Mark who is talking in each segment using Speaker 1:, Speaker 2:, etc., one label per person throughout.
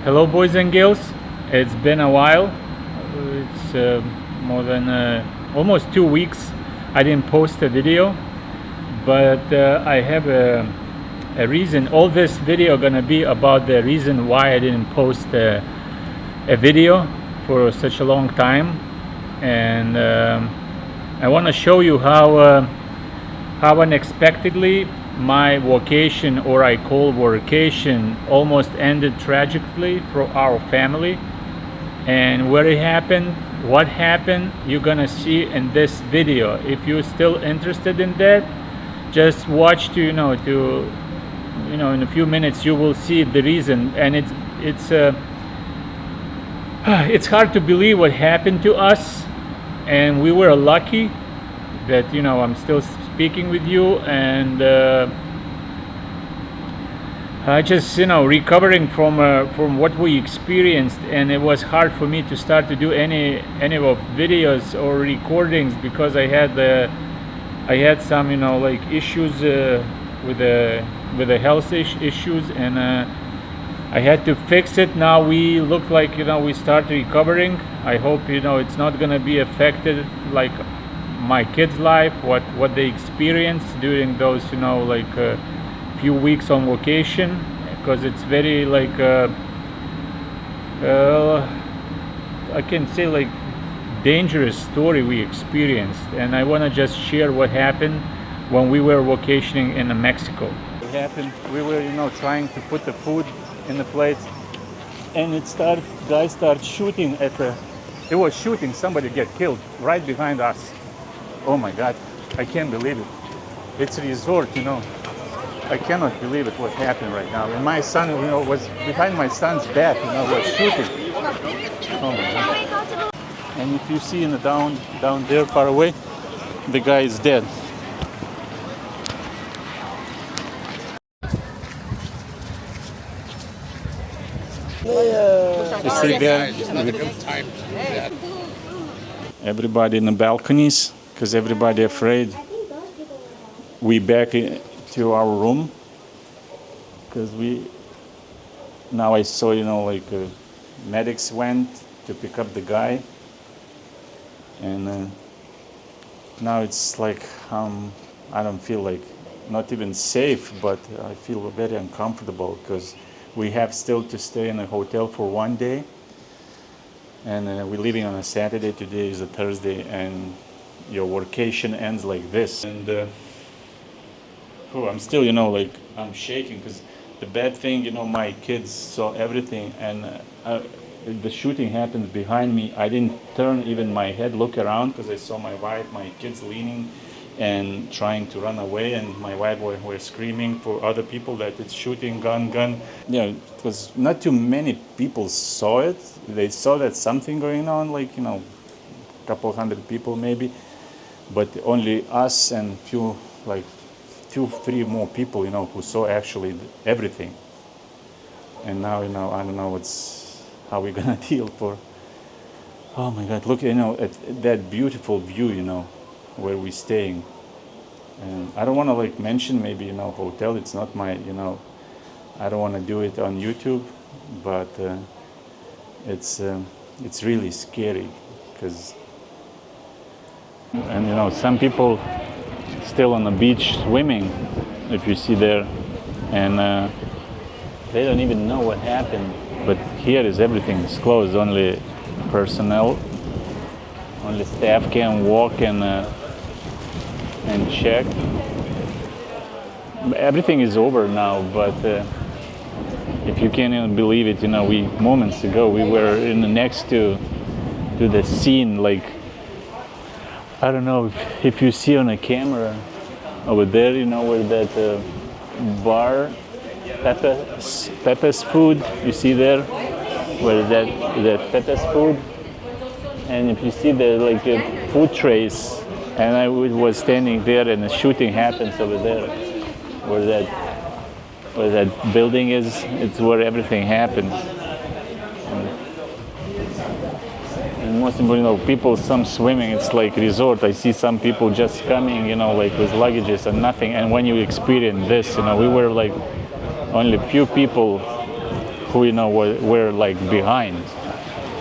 Speaker 1: Hello, boys and girls. It's been a while. It's more than almost 2 weeks. I didn't post a video, but I have a reason. All this video gonna be about the reason why I didn't post a video for such a long time, and I want to show you how unexpectedly my vocation, or I call workation, almost ended tragically for our family. And where it happened, what happened, you're gonna see in this video. If you're still interested in that, just watch in a few minutes you will see the reason. And it's hard to believe what happened to us, and we were lucky that I'm still speaking with you, and I just recovering from what we experienced. And it was hard for me to start to do any of videos or recordings because I had some like issues with the health issues, and I had to fix it. Now we look like we start recovering. I hope it's not gonna be affected like my kids' life, what they experienced during those few weeks on vacation, because it's very I can say dangerous story we experienced. And I want to just share what happened when we were vacationing in Mexico. What happened, we were trying to put the food in the plates, and guys start shooting it was shooting, somebody get killed right behind us. Oh my God, I can't believe it. It's a resort, I cannot believe it what happened right now. And my son, was behind my son's back, was shooting. Oh my God. And if you see down there far away, the guy is dead. You see there? Everybody in the balconies, because everybody afraid we back to our room, because now I saw medics went to pick up the guy, and now it's I don't feel not even safe, but I feel very uncomfortable because we have still to stay in a hotel for 1 day, and we're leaving on a Saturday. Today is a Thursday, and your workation ends like this. And I'm still I'm shaking, because the bad thing, my kids saw everything, and the shooting happened behind me. I didn't turn even my head, look around, because I saw my wife, my kids leaning and trying to run away, and my wife were screaming for other people that it's shooting, gun. Because not too many people saw it. They saw that something going on, a couple hundred people maybe, but only us and few 2-3 more people who saw actually everything. And now I don't know how we're gonna deal for. Oh my God, look at that beautiful view where we're staying. And I don't want to mention maybe hotel. It's not my I don't want to do it on YouTube, but it's really scary, because and some people still on the beach swimming, if you see there, and they don't even know what happened. But here everything is closed. Only personnel, only staff can walk and check. Everything is over now, but if you can't even believe it, we moments ago we were next to the scene. I don't know if you see on a camera over there, where that bar, Pepe's food, you see there, where that Pepe's food, and if you see the food trays, and I was standing there, and the shooting happens over there, where that building is. It's where everything happens. And most important, people, some swimming, it's resort. I see some people just coming, with luggages and nothing. And when you experience this, we were only few people who we're like behind.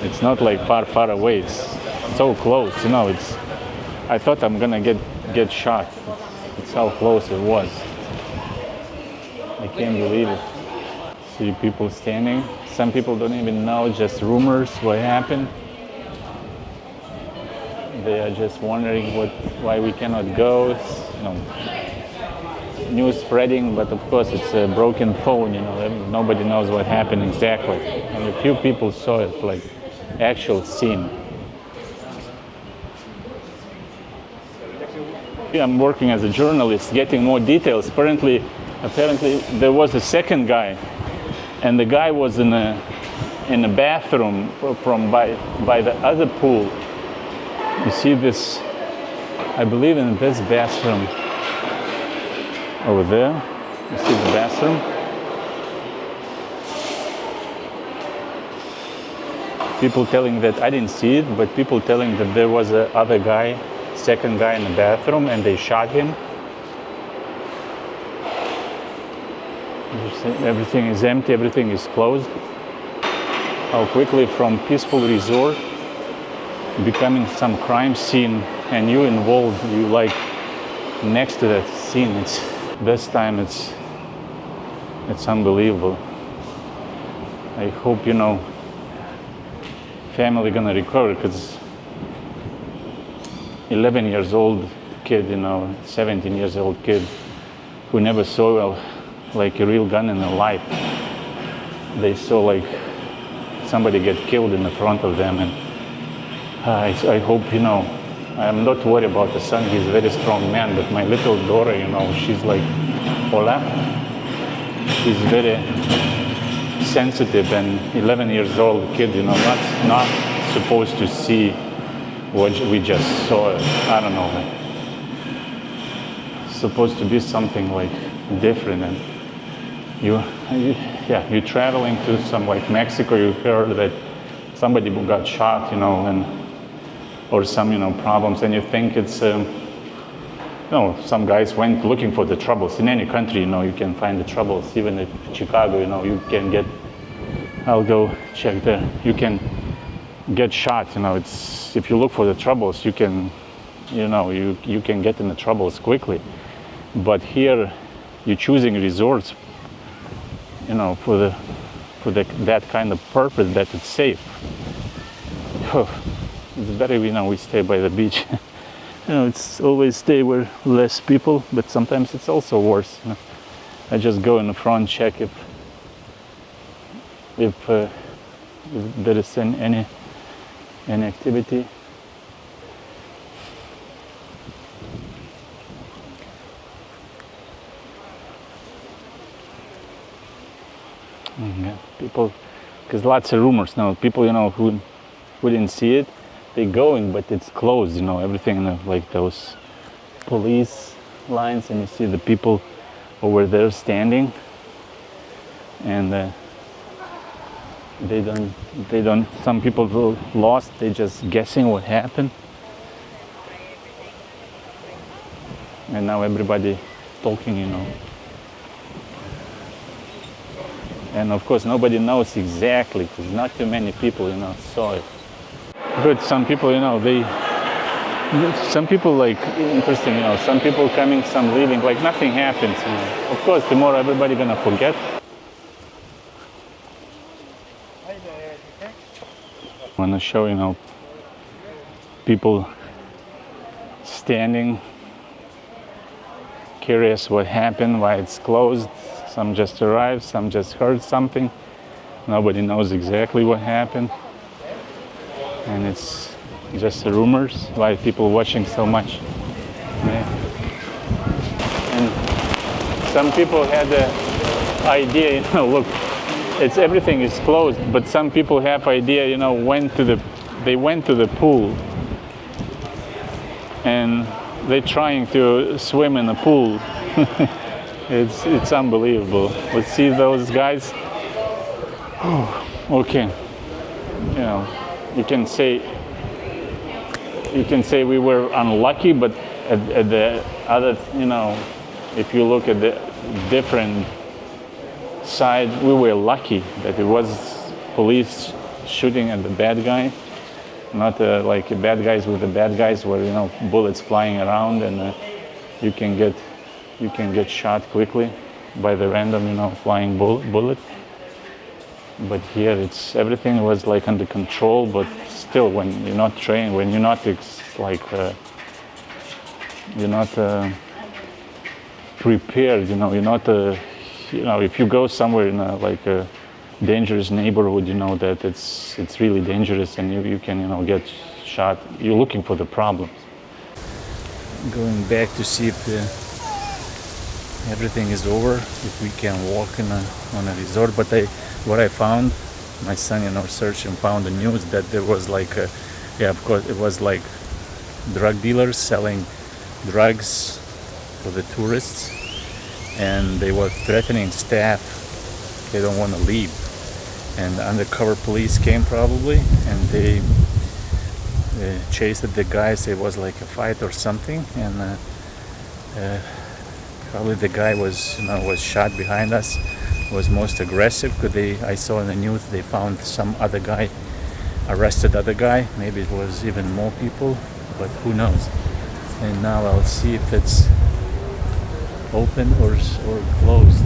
Speaker 1: It's not like far away. It's so close. It's. I thought I'm gonna get shot. It's how close it was. I can't believe it. See people standing. Some people don't even know. Just rumors what happened. They are just wondering why we cannot go. News spreading, but of course it's a broken phone. Nobody knows what happened exactly. And a few people saw it, like actual scene. I'm working as a journalist, getting more details. Apparently, there was a second guy, and the guy was in a bathroom by the other pool. You see this? I believe in this bathroom over there. You see the bathroom? People telling that I didn't see it, but people telling that there was a other guy, second guy in the bathroom, and they shot him. Everything is empty, everything is closed. How quickly from peaceful resort becoming some crime scene, and you involved, you like next to that scene. This time it's unbelievable. I hope family gonna recover, because 11 years old kid, 17 years old kid who never saw like a real gun in their life. They saw like somebody get killed in the front of them, and I hope, I'm not worried about the son. He's a very strong man, but my little daughter, she's like, hola. She's very sensitive, and 11 years old kid, not supposed to see what we just saw. I don't know. It's supposed to be something like different, and you're traveling to some like Mexico. You heard that somebody got shot, or some problems, and you think it's some guys went looking for the troubles. In any country, you can find the troubles. Even in Chicago, you can get. I'll go check there. You can get shot. It's if you look for the troubles, you can, you can get in the troubles quickly. But here, you're choosing resorts, for that kind of purpose, that it's safe. It's better, we stay by the beach. It's always stay where less people, but sometimes it's also worse. I just go in the front, check if there is any activity. Yeah, people, because lots of rumors now. People, who didn't see it, they going, but it's closed. Everything like those police lines, and you see the people over there standing, and they don't. Some people were lost. They just guessing what happened, and now everybody talking. And of course, nobody knows exactly, because not too many people, saw it. But some people, some people like interesting, some people coming, some leaving, like nothing happens. Of course, tomorrow everybody gonna forget. I wanna show, people standing, curious what happened, why it's closed. Some just arrived, some just heard something. Nobody knows exactly what happened. And it's just rumors, why people watching so much. Yeah. And some people had the idea, look, everything is closed, but some people have idea, they went to the pool, and they're trying to swim in the pool. It's unbelievable. Let's see those guys. Okay. You can say we were unlucky, but at the other, if you look at the different side, we were lucky that it was police shooting at the bad guy, not like bad guys with the bad guys, where bullets flying around and you can get shot quickly by the random flying bullet. But here everything was like under control, but still, when you're not trained, when you're not prepared, you're not if you go somewhere in a dangerous neighborhood, that it's really dangerous, and you can get shot. You're looking for the problems. Going back to see if everything is over, if we can walk on a resort. But what I found, my son searched and found the news that there was of course it was like drug dealers selling drugs for the tourists, and they were threatening staff. They don't want to leave, and undercover police came probably, and they chased the guys. It was like a fight or something, and probably the guy was shot behind us, was most aggressive, because I saw in the news they found some other guy, arrested other guy. Maybe it was even more people, but who knows. And now I'll see if it's open or closed.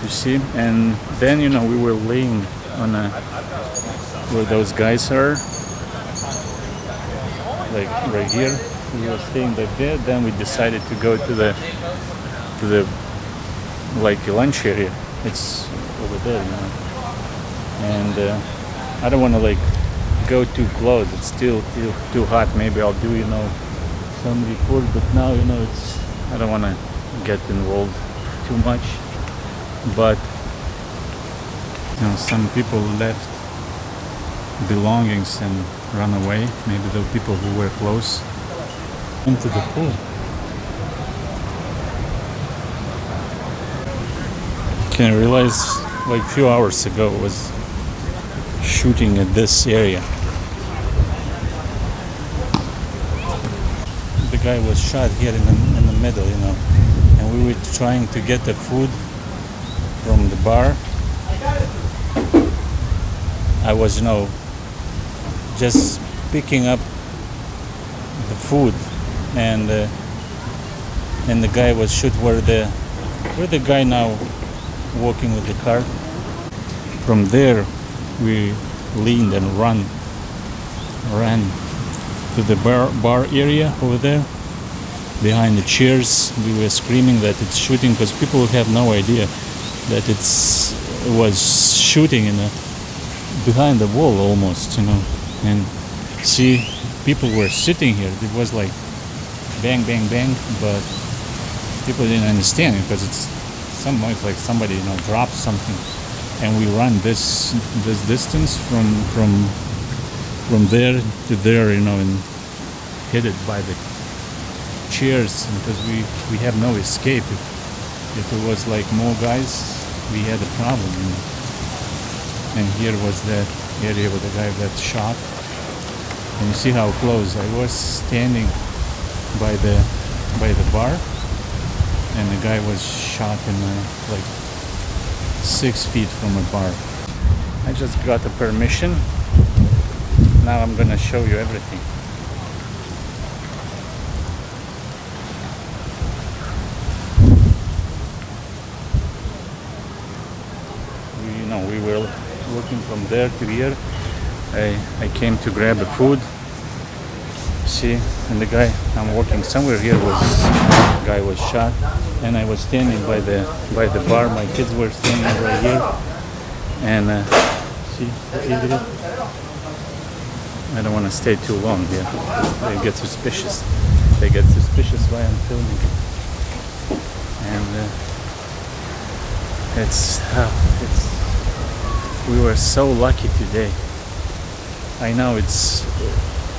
Speaker 1: You see, and then we were laying on where those guys are, like right here. We were staying by bed. Then we decided to go to the like lunch area. It's over there, and I don't want to go too close. It's still too hot. Maybe I'll do some report, but now I don't want to get involved too much. But some people left belongings and run away. Maybe the people who were close into the pool. Can realize like a few hours ago was shooting at this area. The guy was shot here in the middle, and we were trying to get the food from the bar. I was just picking up the food, and the guy was shot where the guy now walking with the cart. From there we leaned and ran to the bar area over there behind the chairs. We were screaming that it's shooting, because people have no idea that it was shooting behind the wall almost, and see, people were sitting here. It was like bang, bang, bang, but people didn't understand it, because it's like somebody dropped something, and we run this distance from there to there, and hit it by the chairs, because we have no escape. If it was like more guys, we had a problem. And here was that area where the guy got shot. And you see how close. I was standing by the bar, and the guy was shot in like 6 feet from a bar. I just got the permission. Now I'm gonna show you everything. We were working from there to here. I came to grab the food. See, and the guy, I'm working somewhere here, the guy was shot, and I was standing by the bar. My kids were standing right here, and see, I don't want to stay too long here. They get suspicious. While I'm filming, and we were so lucky today. I know it's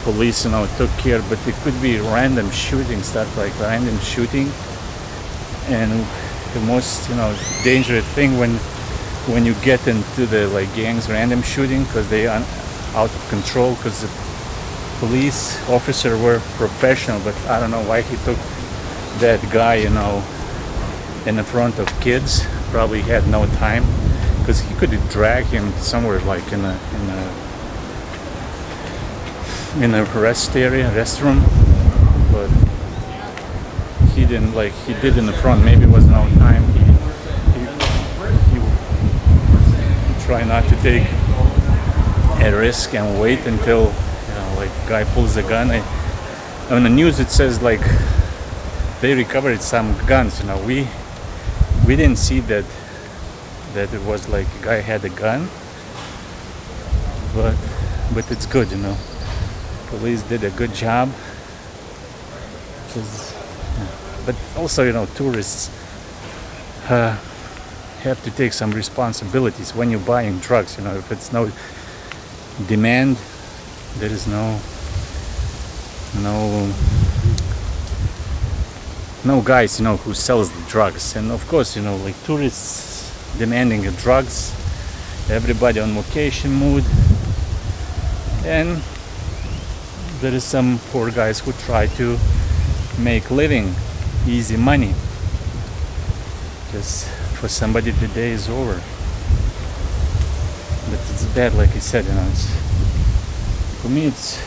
Speaker 1: police, took care, but it could be random shooting, stuff like random shooting. And the most, dangerous thing when you get into the gangs, random shooting, because they are out of control. Because the police officer were professional, but I don't know why he took that guy, in the front of kids, probably had no time, because he could drag him somewhere like in a restroom, but he didn't, like he did in the front. Maybe it was no time. He tried not to take a risk and wait until like guy pulls the gun. On the news it says like they recovered some guns. We didn't see that it was like a guy had a gun, but it's good. Police did a good job. But also, tourists have to take some responsibilities when you're buying drugs. If it's no demand, there is no guys, who sells the drugs. And of course, like tourists demanding the drugs, everybody on vacation mood, and there is some poor guys who try to make living, easy money. Just for somebody the day is over. But it's bad, like I said, for me if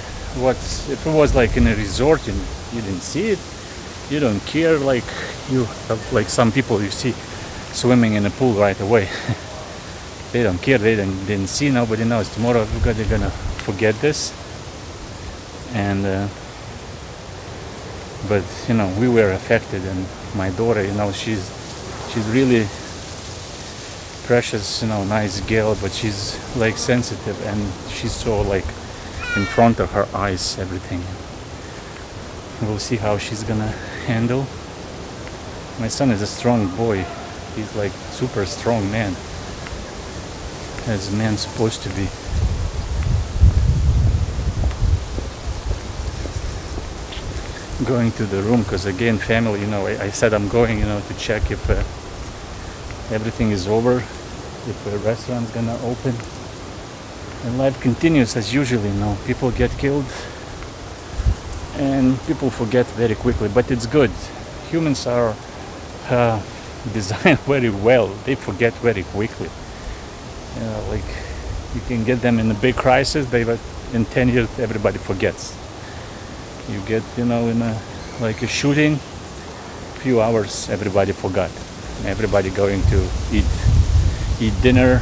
Speaker 1: it was like in a resort and you didn't see it, you don't care, like like some people you see swimming in a pool right away. They don't care, they didn't see, nobody knows. Tomorrow they're gonna forget this. And but we were affected, and my daughter, she's really precious, nice girl, but she's like sensitive, and she saw like in front of her eyes everything. We'll see how she's gonna handle. My son is a strong boy. He's like super strong man, as man's supposed to be. Going to the room, because again, family, I said I'm going, to check if everything is over, if the restaurant's gonna open, and life continues as usual. People get killed and people forget very quickly, but it's good. Humans are designed very well. They forget very quickly. Like you can get them in a big crisis, but in 10 years everybody forgets. You get, in like a shooting, few hours, everybody forgot. Everybody going to eat dinner,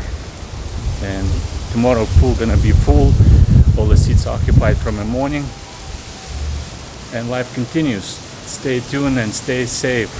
Speaker 1: and tomorrow pool gonna be full. All the seats occupied from the morning, and life continues. Stay tuned and stay safe.